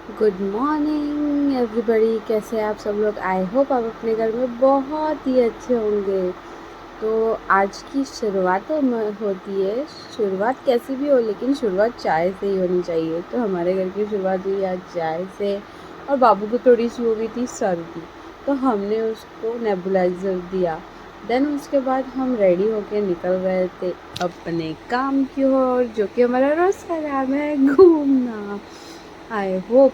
Good morning everybody, कैसे हैं आप सब लोग। आई होप आप अपने घर में बहुत ही अच्छे होंगे। तो आज की शुरुआत होती है, शुरुआत कैसी भी हो लेकिन शुरुआत चाय से ही होनी चाहिए। तो हमारे घर की शुरुआत हुई आज चाय से, और बाबू को थोड़ी सी हो गई थी सर्दी, तो हमने उसको नेबुलाइज़र दिया। देन उसके बाद हम रेडी होके निकल रहे थे अपने काम की ओर, जो कि हमारा रोज़ का काम है, घूमना। आई होप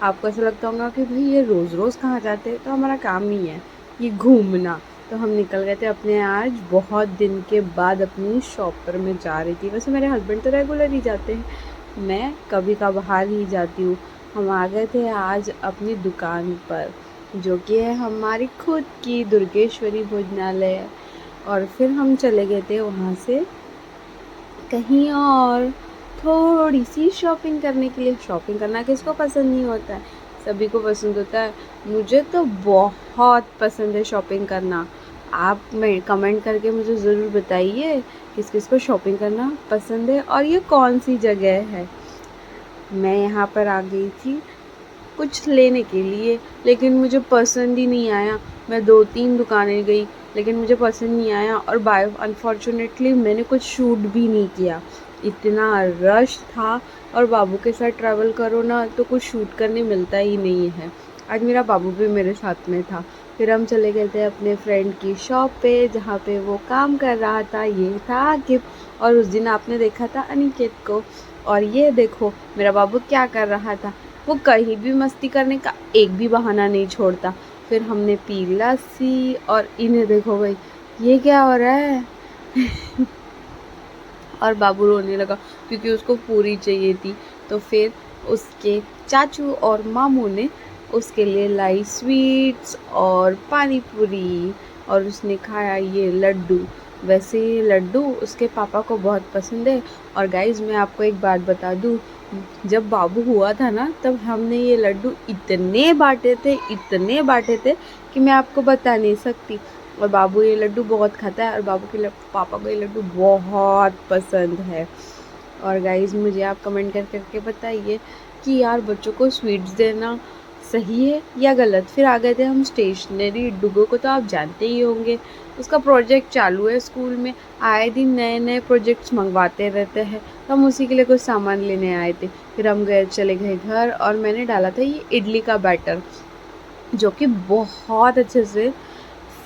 आपको ऐसा लगता होगा कि भाई ये रोज़ रोज़ कहाँ जाते हैं, तो हमारा काम ही है ये घूमना। तो हम निकल गए थे अपने आज बहुत दिन के बाद अपनी शॉप पर। मैं जा रही थी, वैसे मेरे हस्बैंड तो रेगुलर ही जाते हैं, मैं कभी कभार ही जाती हूँ। हम आ गए थे आज अपनी दुकान पर, जो कि है हमारी खुद की दुर्गेश्वरी भोजनालय। और फिर हम चले गए थे वहाँ से कहीं और थोड़ी सी शॉपिंग करने के लिए। शॉपिंग करना किसको पसंद नहीं होता है, सभी को पसंद होता है। मुझे तो बहुत पसंद है शॉपिंग करना। आप में कमेंट करके मुझे ज़रूर बताइए किस किस को शॉपिंग करना पसंद है और ये कौन सी जगह है। मैं यहाँ पर आ गई थी कुछ लेने के लिए, लेकिन मुझे पसंद ही नहीं आया। मैं 2-3 दुकानें गई लेकिन मुझे पसंद नहीं आया, और बाय अनफॉर्चुनेटली मैंने कुछ शूट भी नहीं किया, इतना रश था। और बाबू के साथ ट्रैवल करो ना तो कुछ शूट करने मिलता ही नहीं है। आज मेरा बाबू भी मेरे साथ में था। फिर हम चले गए थे अपने फ्रेंड की शॉप पे, जहाँ पे वो काम कर रहा था। ये था आकिब, और उस दिन आपने देखा था अनिकेत को। और ये देखो मेरा बाबू क्या कर रहा था, वो कहीं भी मस्ती करने का एक भी बहाना नहीं छोड़ता। फिर हमने पी लस्सी, और इन्हें देखो भाई ये क्या हो रहा है। और बाबू रोने लगा क्योंकि उसको पूरी चाहिए थी। तो फिर उसके चाचू और मामू ने उसके लिए लाई स्वीट्स और पानी पूरी, और उसने खाया ये लड्डू। वैसे ये लड्डू उसके पापा को बहुत पसंद है। और गाइज मैं आपको एक बात बता दूँ, जब बाबू हुआ था ना तब हमने ये लड्डू इतने बांटे थे कि मैं आपको बता नहीं सकती। और बाबू ये लड्डू बहुत खाता है, और बाबू के पापा को ये लड्डू बहुत पसंद है। और गाइज़ मुझे आप कमेंट करके बताइए कि यार बच्चों को स्वीट्स देना सही है या गलत। फिर आ गए थे हम स्टेशनरी। डुगो को तो आप जानते ही होंगे, उसका प्रोजेक्ट चालू है स्कूल में। आए दिन नए नए प्रोजेक्ट्स मंगवाते रहते हैं, तो हम उसी के लिए कुछ सामान लेने आए थे। फिर हम चले गए घर, और मैंने डाला था ये इडली का बैटर, जो कि बहुत अच्छे से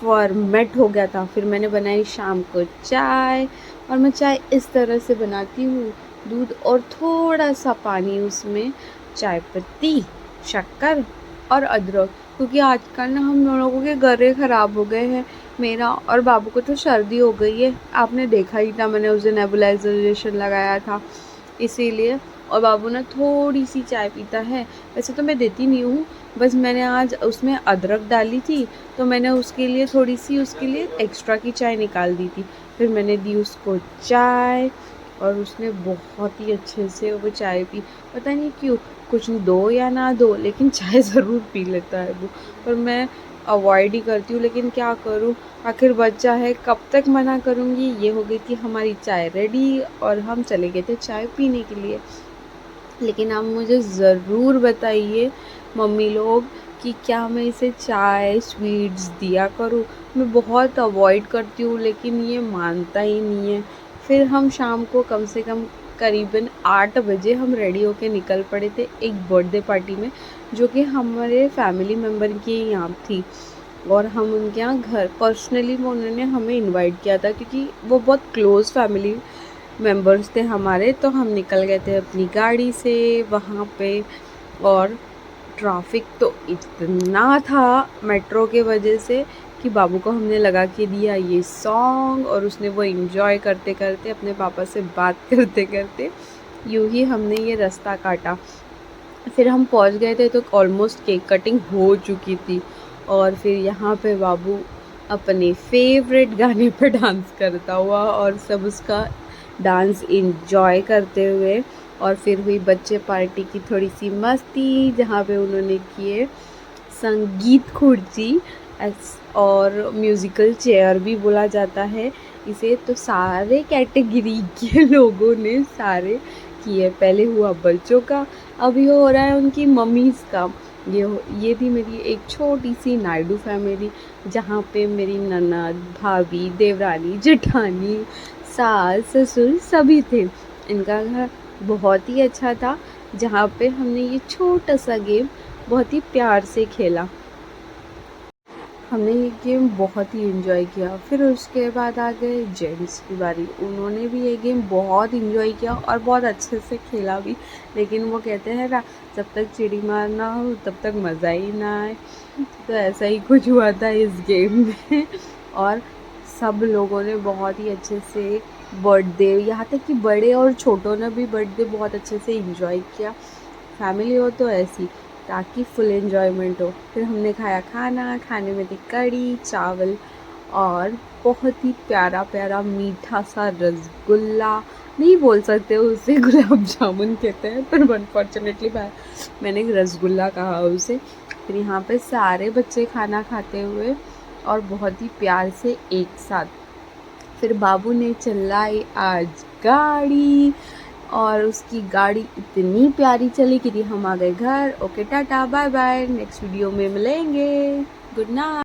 फॉर्मेट हो गया था। फिर मैंने बनाई शाम को चाय, और मैं चाय इस तरह से बनाती हूँ, दूध और थोड़ा सा पानी, उसमें चाय पत्ती, शक्कर और अदरक। क्योंकि आजकल ना हम लोगों के गले ख़राब हो गए हैं, मेरा और बाबू को तो सर्दी हो गई है। आपने देखा ही था, मैंने उसे नेबुलाइजेशन लगाया था इसीलिए। और बाबू ना थोड़ी सी चाय पीता है, वैसे तो मैं देती नहीं हूँ, बस मैंने आज उसमें अदरक डाली थी तो मैंने उसके लिए थोड़ी सी उसके लिए एक्स्ट्रा की चाय निकाल दी थी। फिर मैंने दी उसको चाय, और उसने बहुत ही अच्छे से वो चाय पी। पता नहीं क्यों, कुछ दो या ना दो लेकिन चाय ज़रूर पी लेता है वो। पर मैं अवॉइड ही करती हूँ, लेकिन क्या करूँ, आखिर बच्चा है, कब तक मना करूँगी। ये हो गई थी हमारी चाय रेडी, और हम चले गए थे चाय पीने के लिए। लेकिन आप मुझे ज़रूर बताइए मम्मी लोग कि क्या मैं इसे चाय स्वीट्स दिया करूँ। मैं बहुत अवॉइड करती हूँ लेकिन ये मानता ही नहीं है। फिर हम शाम को कम से कम करीबन 8 बजे हम रेडी होके निकल पड़े थे एक बर्थडे पार्टी में, जो कि हमारे फैमिली मेम्बर की यहाँ थी। और हम उनके यहाँ घर पर्सनली वो उन्होंने हमें इनवाइट किया था, क्योंकि वो बहुत क्लोज़ फैमिली मेंबर्स थे हमारे। तो हम निकल गए थे अपनी गाड़ी से वहाँ पे। और ट्रैफिक तो इतना था मेट्रो के वजह से कि बाबू को हमने लगा के दिया ये सॉन्ग, और उसने वो एंजॉय करते करते अपने पापा से बात करते करते यूं ही हमने ये रास्ता काटा। फिर हम पहुंच गए थे तो ऑलमोस्ट केक कटिंग हो चुकी थी। और फिर यहाँ पे बाबू अपने फेवरेट गाने पर डांस करता हुआ, और सब उसका डांस एंजॉय करते हुए। और फिर हुई बच्चे पार्टी की थोड़ी सी मस्ती, जहाँ पे उन्होंने किए संगीत खुर्ची, और म्यूज़िकल चेयर भी बोला जाता है इसे। तो सारे कैटेगरी के लोगों ने, सारे की है। पहले हुआ बच्चों का, अभी हो रहा है उनकी मम्मीज़ का। ये थी मेरी एक छोटी सी नायडू फैमिली, जहाँ पे मेरी ननद, भाभी, देवरानी, जेठानी, सास, ससुर सभी थे। इनका घर बहुत ही अच्छा था, जहाँ पे हमने ये छोटा सा गेम बहुत ही प्यार से खेला। हमने ये गेम बहुत ही एंजॉय किया। फिर उसके बाद आ गए जेंट्स की बारी, उन्होंने भी ये गेम बहुत एंजॉय किया और बहुत अच्छे से खेला भी। लेकिन वो कहते हैं ना, जब तक चिड़ी मार ना हो तब तक मज़ा ही ना आए। तो ऐसा ही कुछ हुआ था इस गेम में। और सब लोगों ने बहुत ही अच्छे से बर्थडे, यहाँ तक कि बड़े और छोटों ने भी बर्थडे बहुत अच्छे से एंजॉय किया। फैमिली हो तो ऐसी, ताकि फुल एन्जॉयमेंट हो। फिर हमने खाया खाना, खाने में थी कढ़ी चावल और बहुत ही प्यारा प्यारा मीठा सा रसगुल्ला, नहीं बोल सकते उसे गुलाब जामुन कहते हैं, पर अनफॉर्चुनेटली मैंने रसगुल्ला कहा उसे। फिर यहाँ पे सारे बच्चे खाना खाते हुए और बहुत ही प्यार से एक साथ। फिर बाबू ने चलाई आज गाड़ी, और उसकी गाड़ी इतनी प्यारी चली कि हम आ गए घर। Okay tata bye bye, next video में मिलेंगे। Good night.